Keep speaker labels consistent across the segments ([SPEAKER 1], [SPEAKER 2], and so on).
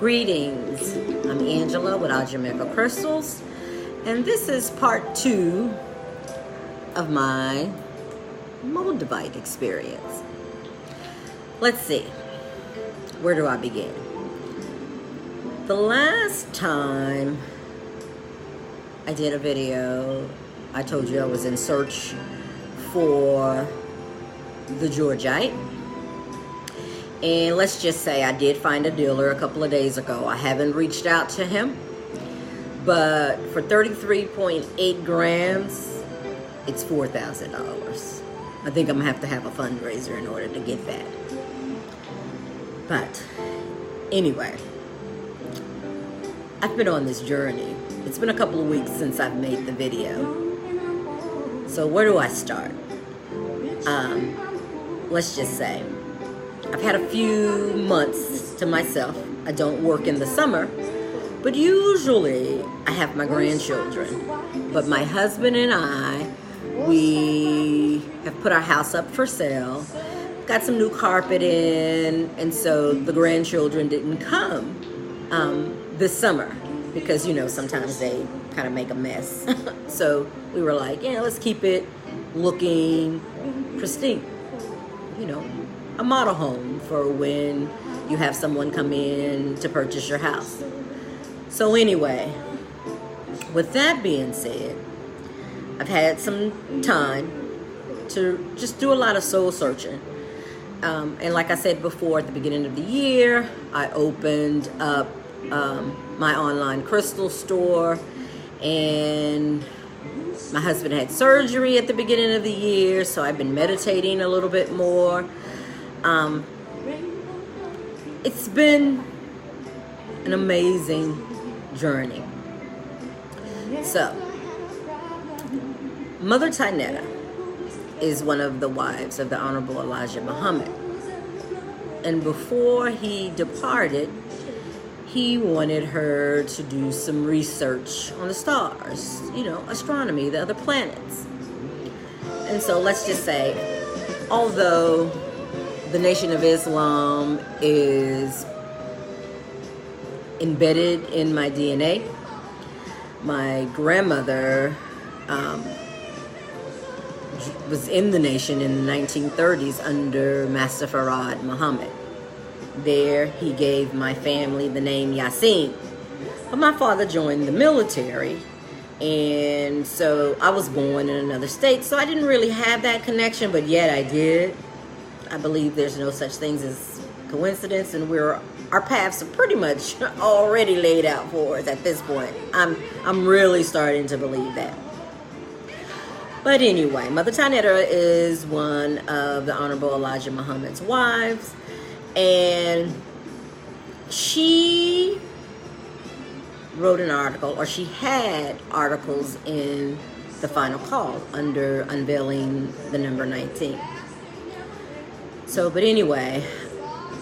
[SPEAKER 1] Greetings, I'm Angela with Jamaica Crystals, and this is part 2 of my Moldavite experience. Let's see, where do I begin? The last time I did a video, I told you I was in search for the georgiite. And let's just say I did find a dealer a couple of days ago. I haven't reached out to him, but for 33.8 grams, it's $4,000. I think I'm gonna have a fundraiser in order to get that. But anyway, I've been on this journey. It's been a couple of weeks since I've made the video. So where do I start? Let's just say I've had a few months to myself. I don't work in the summer, but usually I have my grandchildren. But my husband and I, we have put our house up for sale, got some new carpet in, and so the grandchildren didn't come this summer because, you know, sometimes they kind of make a mess. So we were like, yeah, let's keep it looking pristine, you know, a model home for when you have someone come in to purchase your house. So anyway, with that being said, I've had some time to just do a lot of soul searching. And like I said before, at the beginning of the year, I opened up my online crystal store, and my husband had surgery at the beginning of the year, so I've been meditating a little bit more. It's been an amazing journey. So, Mother Tainetta is one of the wives of the Honorable Elijah Muhammad. And before he departed, he wanted her to do some research on the stars, you know, astronomy, the other planets. And so let's just say, although the Nation of Islam is embedded in my DNA, my grandmother was in the nation in the 1930s under Master Farad Muhammad. There he gave my family the name Yasin. But my father joined the military, and so I was born in another state, so I didn't really have that connection, but yet I did. I believe there's no such things as coincidence, and our paths are pretty much already laid out for us at this point. I'm really starting to believe that. But anyway, Mother Tainetta is one of the Honorable Elijah Muhammad's wives, and she wrote an article, or she had articles in the Final Call under unveiling the number 19. So, but anyway,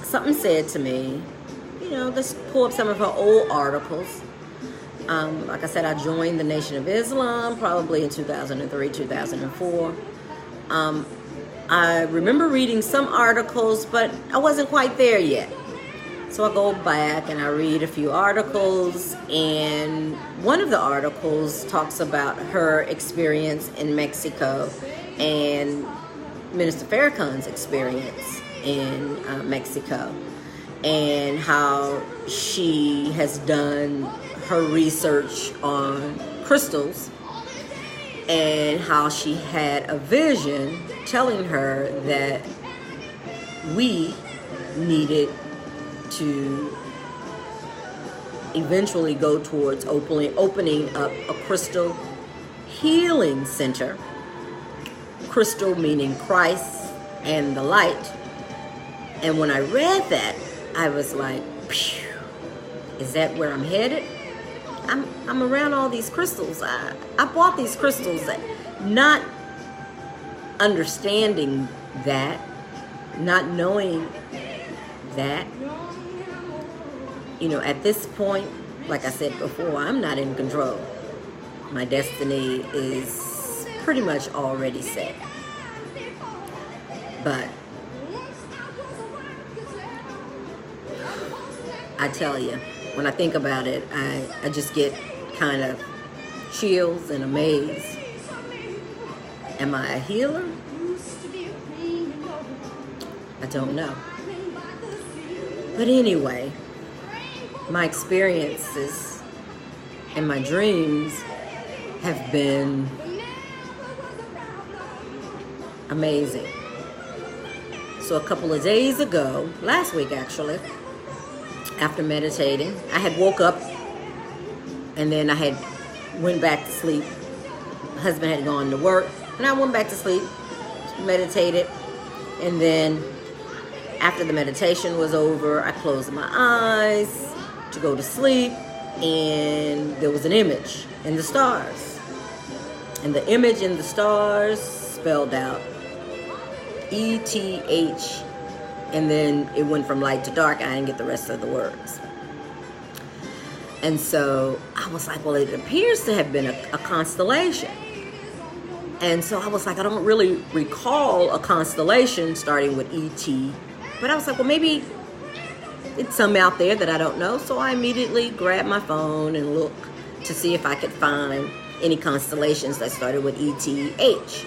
[SPEAKER 1] something said to me, you know, let's pull up some of her old articles. Like I said, I joined the Nation of Islam probably in 2003, 2004. I remember reading some articles, but I wasn't quite there yet. So I go back and I read a few articles, and one of the articles talks about her experience in Mexico and Minister Farrakhan's experience in Mexico, and how she has done her research on crystals, and how she had a vision telling her that we needed to eventually go towards opening up a crystal healing center. Crystal meaning Christ and the light. And when I read that, I was like, phew, is that where I'm headed? I'm around all these crystals. I bought these crystals, not understanding that, not knowing that. You know, at this point, like I said before, I'm not in control. My destiny is pretty much already set. But I tell you, when I think about it, I just get kind of chills and amazed. Am I a healer? I don't know. But anyway, my experiences and my dreams have been amazing. So a couple of days ago, last week actually, after meditating, I had woke up and then I had went back to sleep. My husband had gone to work and I went back to sleep, meditated, and then after the meditation was over, I closed my eyes to go to sleep, and there was an image in the stars. And the image in the stars spelled out ETH, and then it went from light to dark. I didn't get the rest of the words. And so I was like, well, it appears to have been a constellation. And so I was like, I don't really recall a constellation starting with ET. But I was like, well, maybe it's some out there that I don't know. So I immediately grabbed my phone and looked to see if I could find any constellations that started with ETH.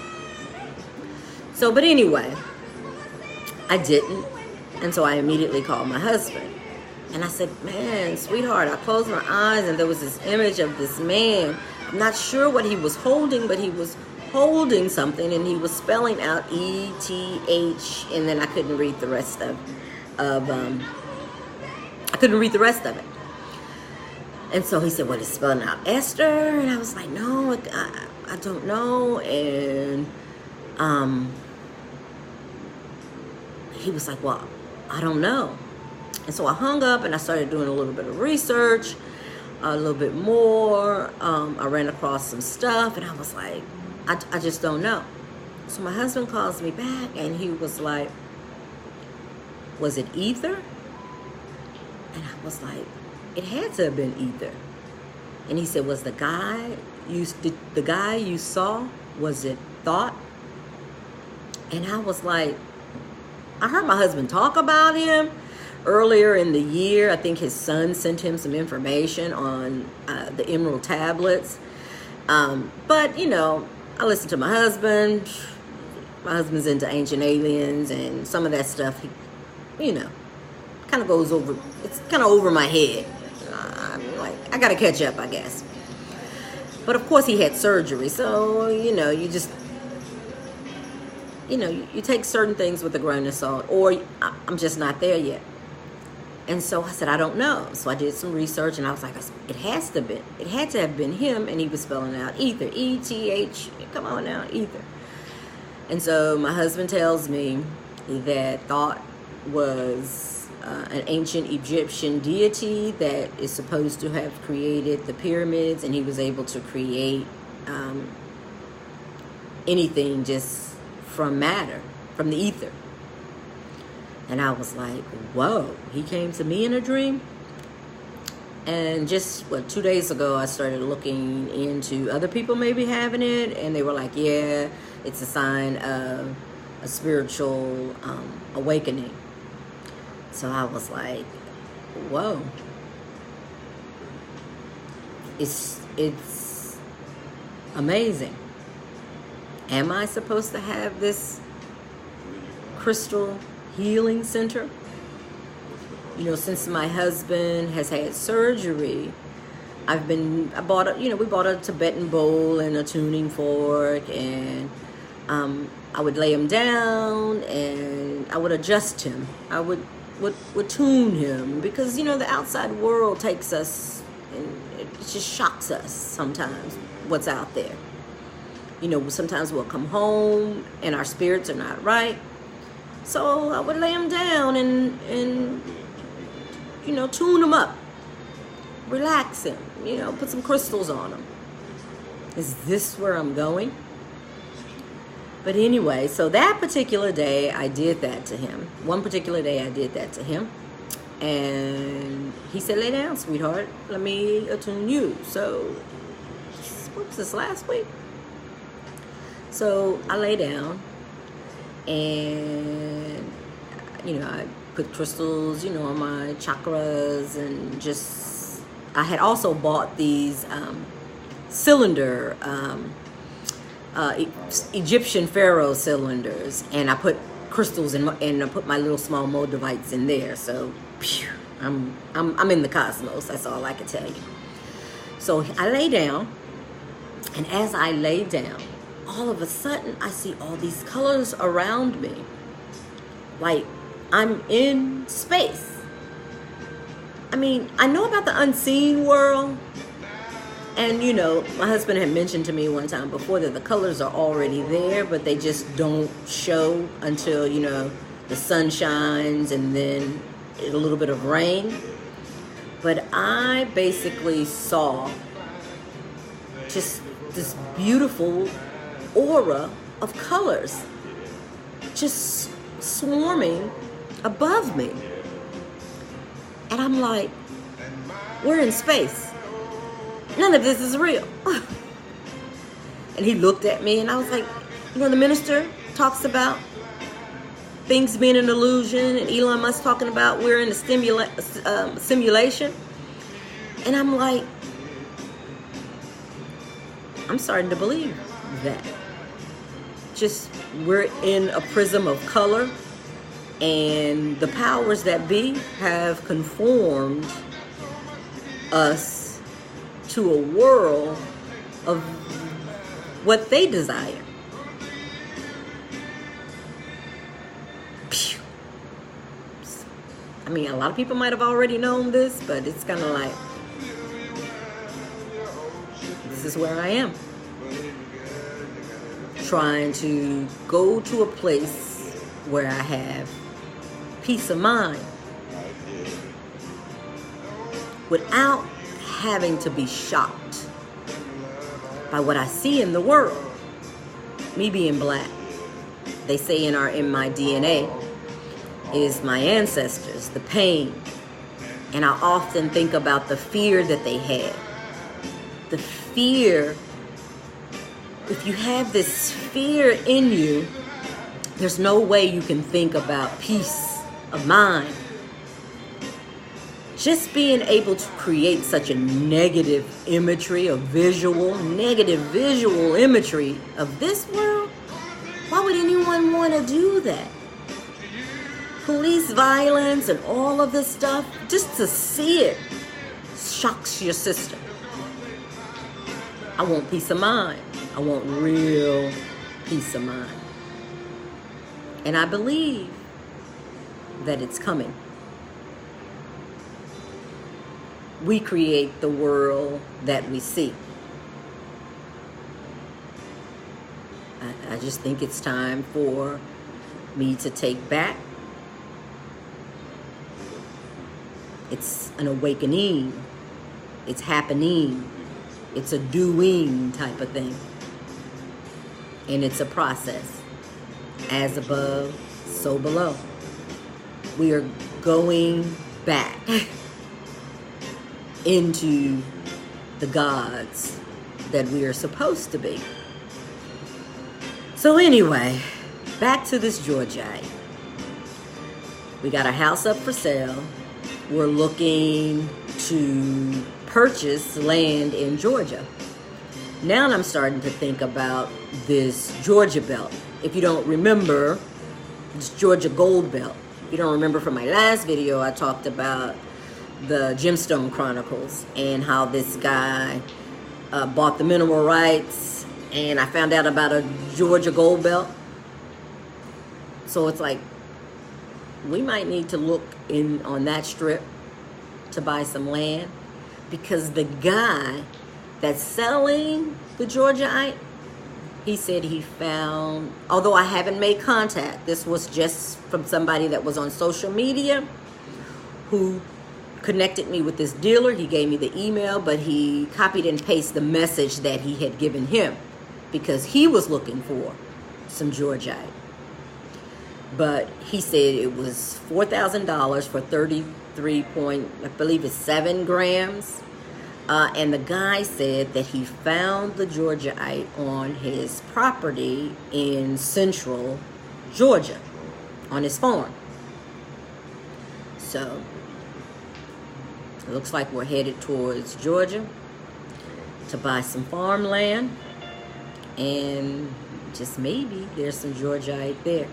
[SPEAKER 1] So, but anyway, I didn't. And so I immediately called my husband. And I said, man, sweetheart, I closed my eyes and there was this image of this man. I'm not sure what he was holding, but he was holding something and he was spelling out ETH, and then I couldn't read the rest of it. And so he said, what is spelling out Esther? And I was like, no, I don't know. And he was like, well, I don't know. And so I hung up and I started doing a little bit of research, a little bit more. I ran across some stuff and I was like, I just don't know. So my husband calls me back and he was like, was it ether? And I was like, it had to have been ether. And he said, was the guy you saw, was it thought? And I was like, I heard my husband talk about him earlier in the year. I think his son sent him some information on the emerald tablets. But, you know, I listen to my husband. My husband's into ancient aliens and some of that stuff, he, you know, kind of goes over, it's kind of over my head. I'm like, I got to catch up, I guess. But of course he had surgery. So, you know, you just, you know, you take certain things with a grain of salt, or I'm just not there yet. And so I said, I don't know. So I did some research and I was like, it had to have been him. And he was spelling out ether, ETH, come on now, ether. And so my husband tells me that Thought was an ancient Egyptian deity that is supposed to have created the pyramids, and he was able to create anything just from matter, from the ether. And I was like, whoa, he came to me in a dream? And just, 2 days ago, I started looking into other people maybe having it, and they were like, yeah, it's a sign of a spiritual awakening. So I was like, whoa. It's amazing. Am I supposed to have this crystal healing center? You know, since my husband has had surgery, we bought a Tibetan bowl and a tuning fork, and I would lay him down and I would adjust him. I would tune him, because, you know, the outside world takes us and it just shocks us sometimes, what's out there. You know, sometimes we'll come home and our spirits are not right. So I would lay him down and you know, tune him up, relax him, you know, put some crystals on him. Is this where I'm going? But anyway, so that particular day I did that to him. One particular day I did that to him. And he said, lay down, sweetheart. Let me attune you. So, what was this, last week? So I lay down and, you know, I put crystals, on my chakras, and just, I had also bought these cylinder, Egyptian pharaoh cylinders, and I put crystals and I put my little small Moldavites in there. So, phew, I'm in the cosmos. That's all I can tell you. So I lay down, and as I lay down, all of a sudden I see all these colors around me, like I'm in space. I mean, I know about the unseen world, and my husband had mentioned to me one time before that the colors are already there, but they just don't show until the sun shines and then a little bit of rain. But I basically saw just this beautiful aura of colors just swarming above me. And I'm like, we're in space. None of this is real. And he looked at me, and I was like, the minister talks about things being an illusion, and Elon Musk talking about we're in a simulation. And I'm like, I'm starting to believe that. Just, we're in a prism of color, and the powers that be have conformed us to a world of what they desire. Phew. I mean, a lot of people might have already known this, but it's kind of like, this is where I am. Trying to go to a place where I have peace of mind without having to be shocked by what I see in the world. Me being black, they say in my DNA is my ancestors, the pain. And I often think about the fear that they had. The fear, if you have this fear in you, there's no way you can think about peace of mind. Just being able to create such a negative imagery, negative visual imagery of this world, why would anyone want to do that? Police violence and all of this stuff, just to see it shocks your system. I want peace of mind. I want real peace of mind. And I believe that it's coming. We create the world that we see. I just think it's time for me to take back. It's an awakening. It's happening. It's a doing type of thing. And it's a process. As above, so below. We are going back into the gods that we are supposed to be. So anyway, back to this georgiite. We got a house up for sale. We're looking to purchase land in Georgia. Now I'm starting to think about this Georgia belt. If you don't remember, it's Georgia gold belt. If you don't remember from my last video, I talked about the Gemstone Chronicles and how this guy bought the mineral rights, and I found out about a Georgia gold belt. So it's like, we might need to look in on that strip to buy some land, because the guy that's selling the georgiite, he said he found, although I haven't made contact, this was just from somebody that was on social media who connected me with this dealer. He gave me the email, but he copied and pasted the message that he had given him because he was looking for some georgiite. But he said it was $4,000 for 33 point, I believe it's 7 grams. And the guy said that he found the georgiite on his property in central Georgia, on his farm. So it looks like we're headed towards Georgia to buy some farmland, and just maybe there's some georgiite there,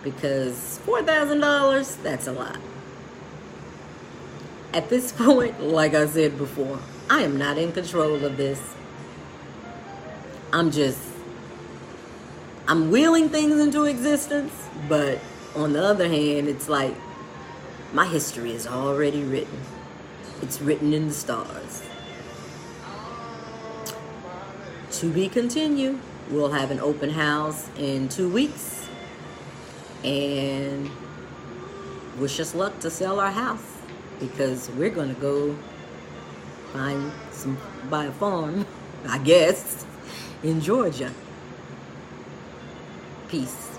[SPEAKER 1] because $4,000, that's a lot. At this point, like I said before, I am not in control of this. I'm wheeling things into existence, but on the other hand, it's like my history is already written. It's written in the stars. To be continued. We'll have an open house in 2 weeks, and wish us luck to sell our house, because we're gonna go buy a farm, I guess, in Georgia. Peace.